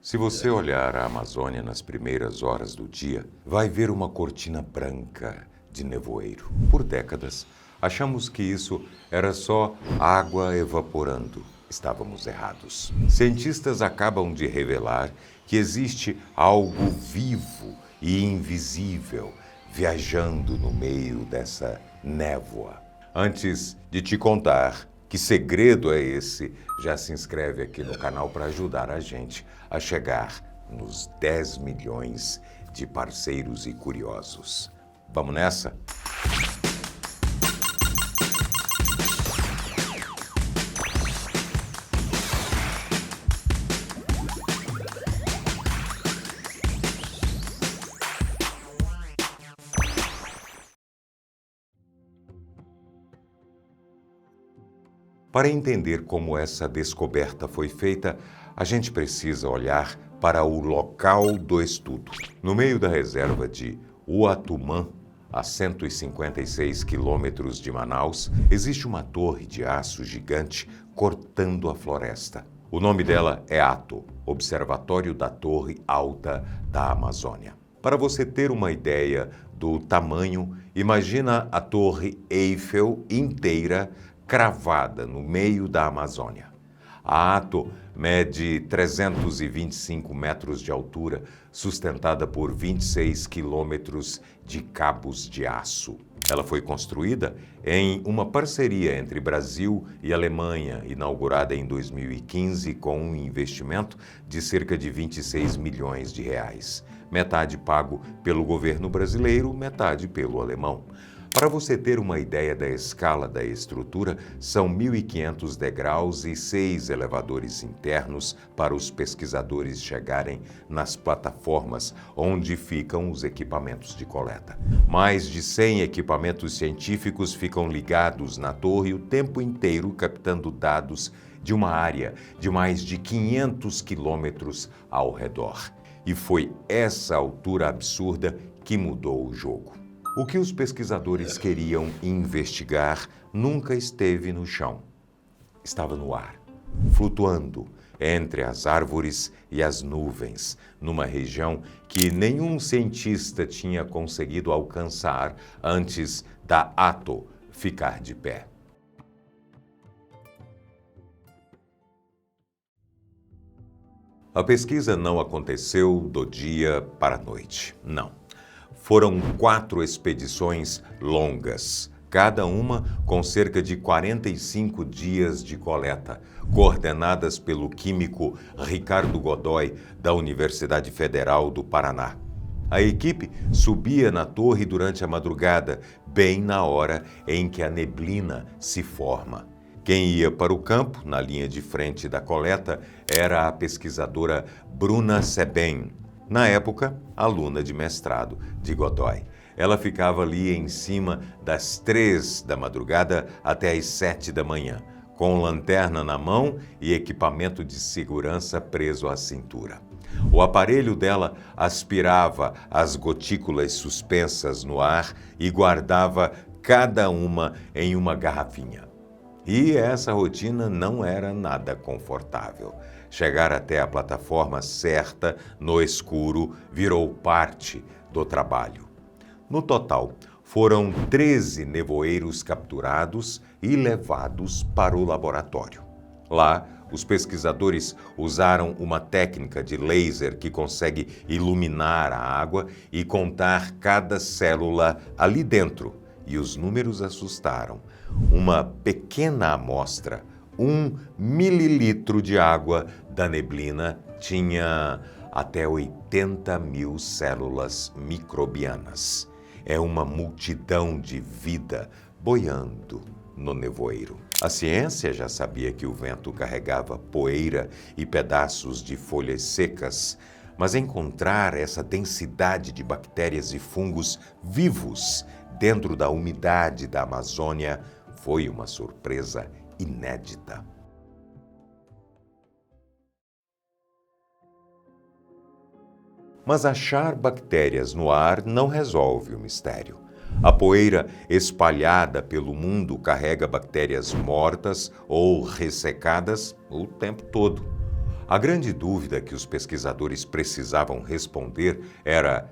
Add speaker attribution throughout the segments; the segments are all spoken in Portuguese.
Speaker 1: Se você olhar a Amazônia nas primeiras horas do dia, vai ver uma cortina branca de nevoeiro. Por décadas, achamos que isso era só água evaporando. Estávamos errados. Cientistas acabam de revelar que existe algo vivo e invisível viajando no meio dessa névoa. Antes de te contar que segredo é esse, já se inscreve aqui no canal para ajudar a gente a chegar nos 10 milhões de parceiros e curiosos. Vamos nessa? Para entender como essa descoberta foi feita, a gente precisa olhar para o local do estudo. No meio da reserva de Uatumã, a 156 quilômetros de Manaus, existe uma torre de aço gigante cortando a floresta. O nome dela é ATO, Observatório da Torre Alta da Amazônia. Para você ter uma ideia do tamanho, imagina a Torre Eiffel inteira cravada no meio da Amazônia. A ATO mede 325 metros de altura, sustentada por 26 quilômetros de cabos de aço. Ela foi construída em uma parceria entre Brasil e Alemanha, inaugurada em 2015 com um investimento de cerca de 26 milhões de reais. Metade pago pelo governo brasileiro, metade pelo alemão. Para você ter uma ideia da escala da estrutura, são 1.500 degraus e 6 elevadores internos para os pesquisadores chegarem nas plataformas onde ficam os equipamentos de coleta. Mais de 100 equipamentos científicos ficam ligados na torre o tempo inteiro, captando dados de uma área de mais de 500 quilômetros ao redor. E foi essa altura absurda que mudou o jogo. O que os pesquisadores queriam investigar nunca esteve no chão. Estava no ar, flutuando entre as árvores e as nuvens, numa região que nenhum cientista tinha conseguido alcançar antes da ATO ficar de pé. A pesquisa não aconteceu do dia para a noite, não. Foram 4 expedições longas, cada uma com cerca de 45 dias de coleta, coordenadas pelo químico Ricardo Godoy, da Universidade Federal do Paraná. A equipe subia na torre durante a madrugada, bem na hora em que a neblina se forma. Quem ia para o campo, na linha de frente da coleta, era a pesquisadora Bruna Sebem, na época, aluna de mestrado de Godoy. Ela ficava ali em cima das 3 da madrugada até as 7 da manhã, com lanterna na mão e equipamento de segurança preso à cintura. O aparelho dela aspirava as gotículas suspensas no ar e guardava cada uma em uma garrafinha. E essa rotina não era nada confortável. Chegar até a plataforma certa, no escuro, virou parte do trabalho. No total, foram 13 nevoeiros capturados e levados para o laboratório. Lá, os pesquisadores usaram uma técnica de laser que consegue iluminar a água e contar cada célula ali dentro. E os números assustaram. Uma pequena amostra, 1 mililitro de água da neblina, tinha até 80 mil células microbianas. É uma multidão de vida boiando no nevoeiro. A ciência já sabia que o vento carregava poeira e pedaços de folhas secas, mas encontrar essa densidade de bactérias e fungos vivos dentro da umidade da Amazônia foi uma surpresa inédita. Mas achar bactérias no ar não resolve o mistério. A poeira espalhada pelo mundo carrega bactérias mortas ou ressecadas o tempo todo. A grande dúvida que os pesquisadores precisavam responder era: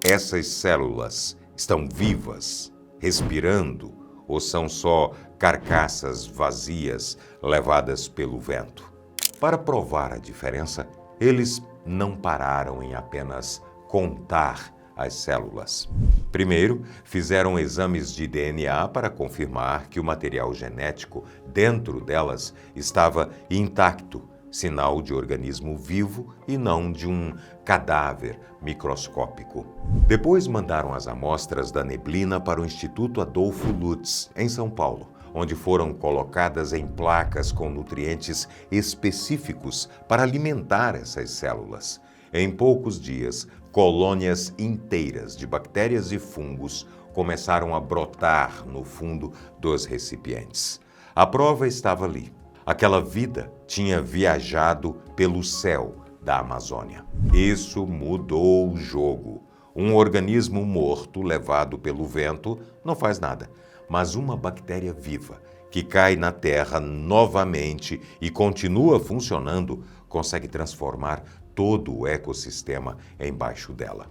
Speaker 1: essas células estão vivas, respirando, ou são só carcaças vazias levadas pelo vento? Para provar a diferença, eles não pararam em apenas contar as células. Primeiro, fizeram exames de DNA para confirmar que o material genético dentro delas estava intacto, sinal de organismo vivo e não de um cadáver microscópico. Depois mandaram as amostras da neblina para o Instituto Adolfo Lutz, em São Paulo, onde foram colocadas em placas com nutrientes específicos para alimentar essas células. Em poucos dias, colônias inteiras de bactérias e fungos começaram a brotar no fundo dos recipientes. A prova estava ali. Aquela vida tinha viajado pelo céu da Amazônia. Isso mudou o jogo. Um organismo morto levado pelo vento não faz nada, mas uma bactéria viva que cai na Terra novamente e continua funcionando consegue transformar todo o ecossistema embaixo dela.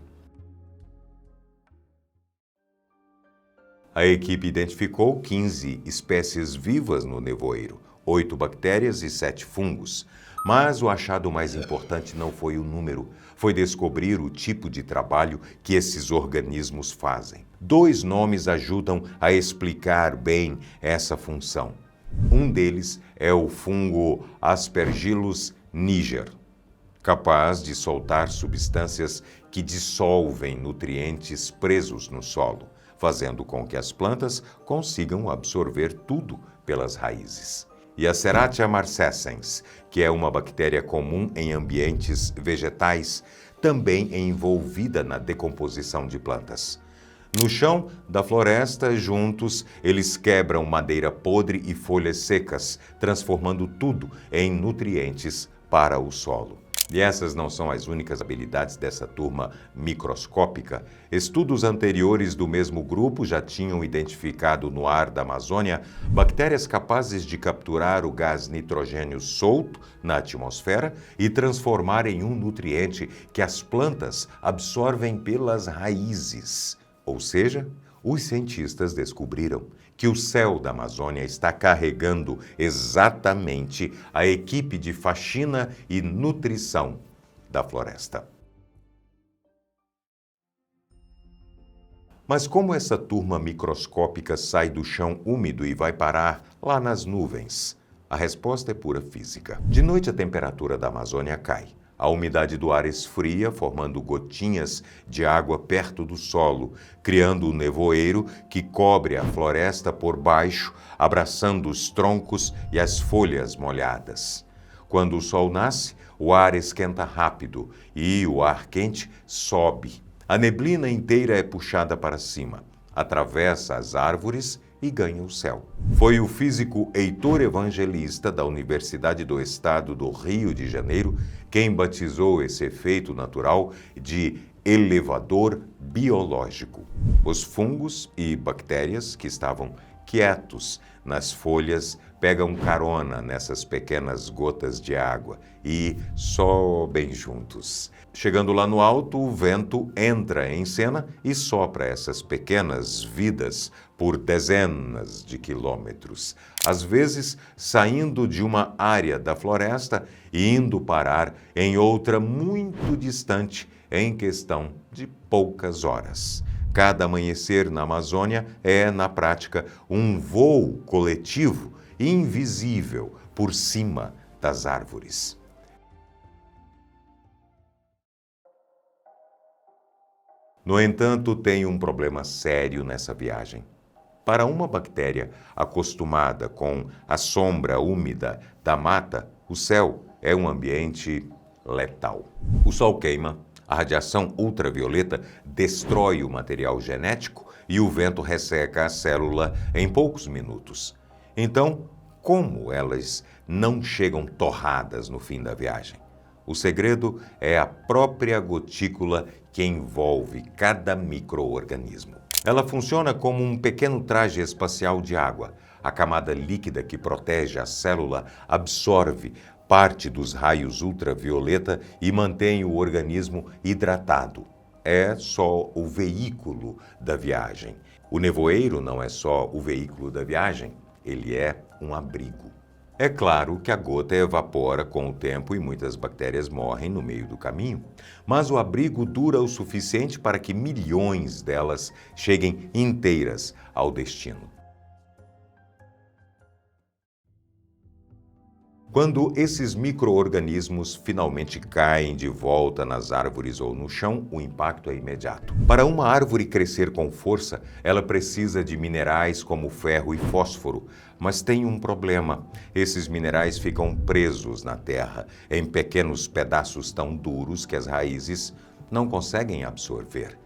Speaker 1: A equipe identificou 15 espécies vivas no nevoeiro, 8 bactérias e 7 fungos. Mas o achado mais importante não foi o número, foi descobrir o tipo de trabalho que esses organismos fazem. 2 nomes ajudam a explicar bem essa função. Um deles é o fungo Aspergillus niger, capaz de soltar substâncias que dissolvem nutrientes presos no solo, fazendo com que as plantas consigam absorver tudo pelas raízes. E a Serratia marcescens, que é uma bactéria comum em ambientes vegetais, também é envolvida na decomposição de plantas. No chão da floresta, juntos, eles quebram madeira podre e folhas secas, transformando tudo em nutrientes para o solo. E essas não são as únicas habilidades dessa turma microscópica. Estudos anteriores do mesmo grupo já tinham identificado no ar da Amazônia bactérias capazes de capturar o gás nitrogênio solto na atmosfera e transformar em um nutriente que as plantas absorvem pelas raízes. Ou seja, os cientistas descobriram que o céu da Amazônia está carregando exatamente a equipe de faxina e nutrição da floresta. Mas como essa turma microscópica sai do chão úmido e vai parar lá nas nuvens? A resposta é pura física. De noite, a temperatura da Amazônia cai. A umidade do ar esfria, formando gotinhas de água perto do solo, criando um nevoeiro que cobre a floresta por baixo, abraçando os troncos e as folhas molhadas. Quando o sol nasce, o ar esquenta rápido e o ar quente sobe. A neblina inteira é puxada para cima, atravessa as árvores e ganha o céu. Foi o físico Heitor Evangelista, da Universidade do Estado do Rio de Janeiro, quem batizou esse efeito natural de elevador biológico. Os fungos e bactérias que estavam quietos nas folhas pegam carona nessas pequenas gotas de água e sobem juntos. Chegando lá no alto, o vento entra em cena e sopra essas pequenas vidas por dezenas de quilômetros, às vezes saindo de uma área da floresta e indo parar em outra muito distante em questão de poucas horas. Cada amanhecer na Amazônia é, na prática, um voo coletivo invisível por cima das árvores. No entanto, tem um problema sério nessa viagem. Para uma bactéria acostumada com a sombra úmida da mata, o céu é um ambiente letal. O sol queima, a radiação ultravioleta destrói o material genético e o vento resseca a célula em poucos minutos. Então, como elas não chegam torradas no fim da viagem? O segredo é a própria gotícula que envolve cada micro-organismo. Ela funciona como um pequeno traje espacial de água. A camada líquida que protege a célula absorve parte dos raios ultravioleta e mantém o organismo hidratado. É só o veículo da viagem. O nevoeiro não é só o veículo da viagem, ele é um abrigo. É claro que a gota evapora com o tempo e muitas bactérias morrem no meio do caminho, mas o abrigo dura o suficiente para que milhões delas cheguem inteiras ao destino. Quando esses micro-organismos finalmente caem de volta nas árvores ou no chão, o impacto é imediato. Para uma árvore crescer com força, ela precisa de minerais como ferro e fósforo, mas tem um problema. Esses minerais ficam presos na terra, em pequenos pedaços tão duros que as raízes não conseguem absorver.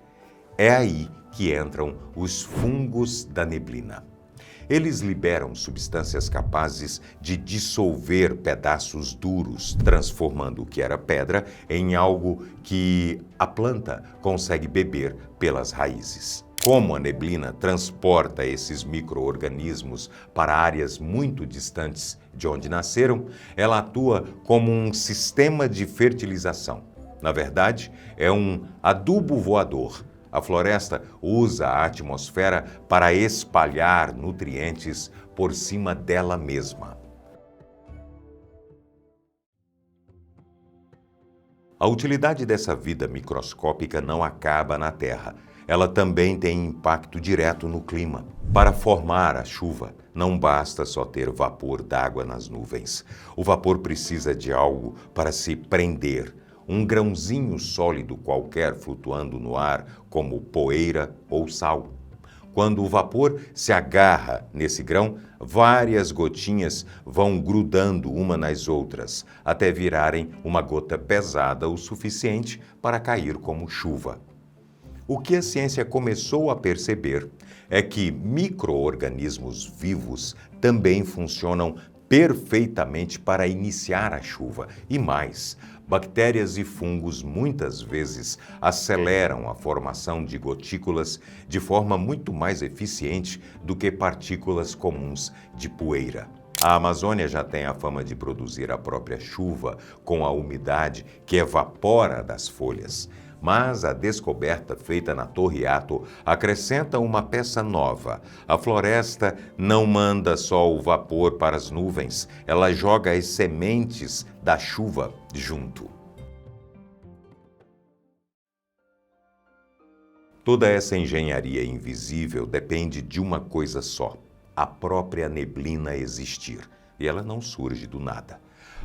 Speaker 1: É aí que entram os fungos da neblina. Eles liberam substâncias capazes de dissolver pedaços duros, transformando o que era pedra em algo que a planta consegue beber pelas raízes. Como a neblina transporta esses micro-organismos para áreas muito distantes de onde nasceram, ela atua como um sistema de fertilização. Na verdade, é um adubo voador. A floresta usa a atmosfera para espalhar nutrientes por cima dela mesma. A utilidade dessa vida microscópica não acaba na Terra. Ela também tem impacto direto no clima. Para formar a chuva, não basta só ter vapor d'água nas nuvens. O vapor precisa de algo para se prender. Um grãozinho sólido qualquer flutuando no ar, como poeira ou sal. Quando o vapor se agarra nesse grão, várias gotinhas vão grudando uma nas outras, até virarem uma gota pesada o suficiente para cair como chuva. O que a ciência começou a perceber é que micro-organismos vivos também funcionam perfeitamente para iniciar a chuva. E mais, bactérias e fungos muitas vezes aceleram a formação de gotículas de forma muito mais eficiente do que partículas comuns de poeira. A Amazônia já tem a fama de produzir a própria chuva com a umidade que evapora das folhas. Mas a descoberta feita na Torre Ato acrescenta uma peça nova. A floresta não manda só o vapor para as nuvens, ela joga as sementes da chuva junto. Toda essa engenharia invisível depende de uma coisa só: a própria neblina existir. E ela não surge do nada.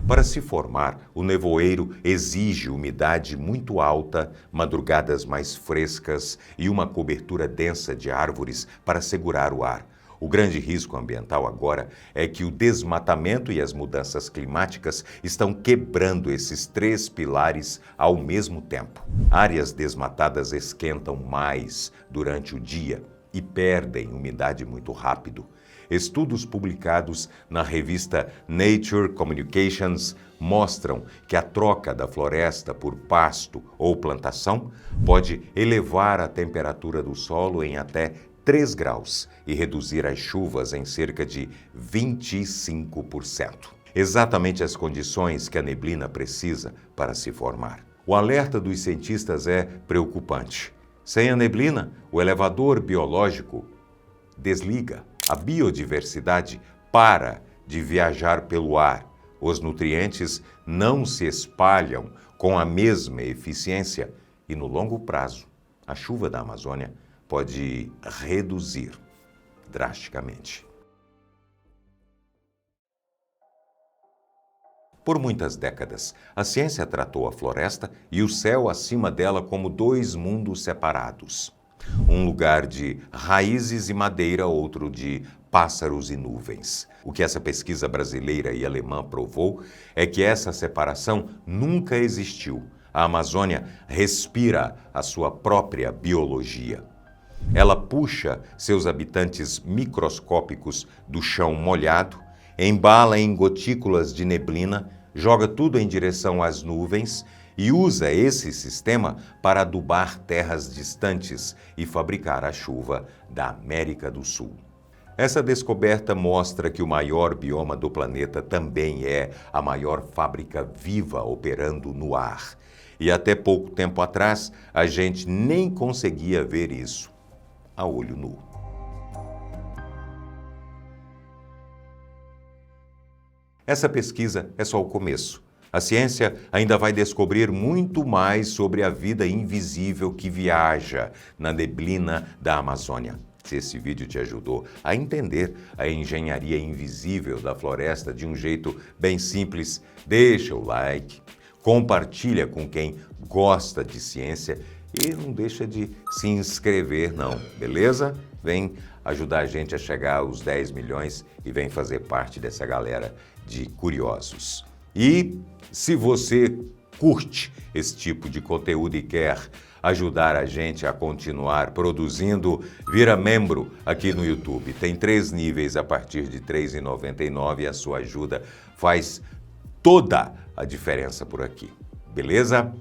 Speaker 1: Para se formar, o nevoeiro exige umidade muito alta, madrugadas mais frescas e uma cobertura densa de árvores para segurar o ar. O grande risco ambiental agora é que o desmatamento e as mudanças climáticas estão quebrando esses três pilares ao mesmo tempo. Áreas desmatadas esquentam mais durante o dia e perdem umidade muito rápido. Estudos publicados na revista Nature Communications mostram que a troca da floresta por pasto ou plantação pode elevar a temperatura do solo em até 3 graus e reduzir as chuvas em cerca de 25%. Exatamente as condições que a neblina precisa para se formar. O alerta dos cientistas é preocupante. Sem a neblina, o elevador biológico desliga. A biodiversidade para de viajar pelo ar. Os nutrientes não se espalham com a mesma eficiência e, no longo prazo, a chuva da Amazônia pode reduzir drasticamente. Por muitas décadas, a ciência tratou a floresta e o céu acima dela como dois mundos separados. Um lugar de raízes e madeira, outro de pássaros e nuvens. O que essa pesquisa brasileira e alemã provou é que essa separação nunca existiu. A Amazônia respira a sua própria biologia. Ela puxa seus habitantes microscópicos do chão molhado, embala em gotículas de neblina, joga tudo em direção às nuvens e usa esse sistema para adubar terras distantes e fabricar a chuva da América do Sul. Essa descoberta mostra que o maior bioma do planeta também é a maior fábrica viva operando no ar. E até pouco tempo atrás, a gente nem conseguia ver isso a olho nu. Essa pesquisa é só o começo. A ciência ainda vai descobrir muito mais sobre a vida invisível que viaja na neblina da Amazônia. Se esse vídeo te ajudou a entender a engenharia invisível da floresta de um jeito bem simples, deixa o like, compartilha com quem gosta de ciência e não deixa de se inscrever não, beleza? Vem ajudar a gente a chegar aos 10 milhões e vem fazer parte dessa galera de curiosos. E se você curte esse tipo de conteúdo e quer ajudar a gente a continuar produzindo, vira membro aqui no YouTube. Tem 3 níveis a partir de R$ 3,99 e a sua ajuda faz toda a diferença por aqui. Beleza?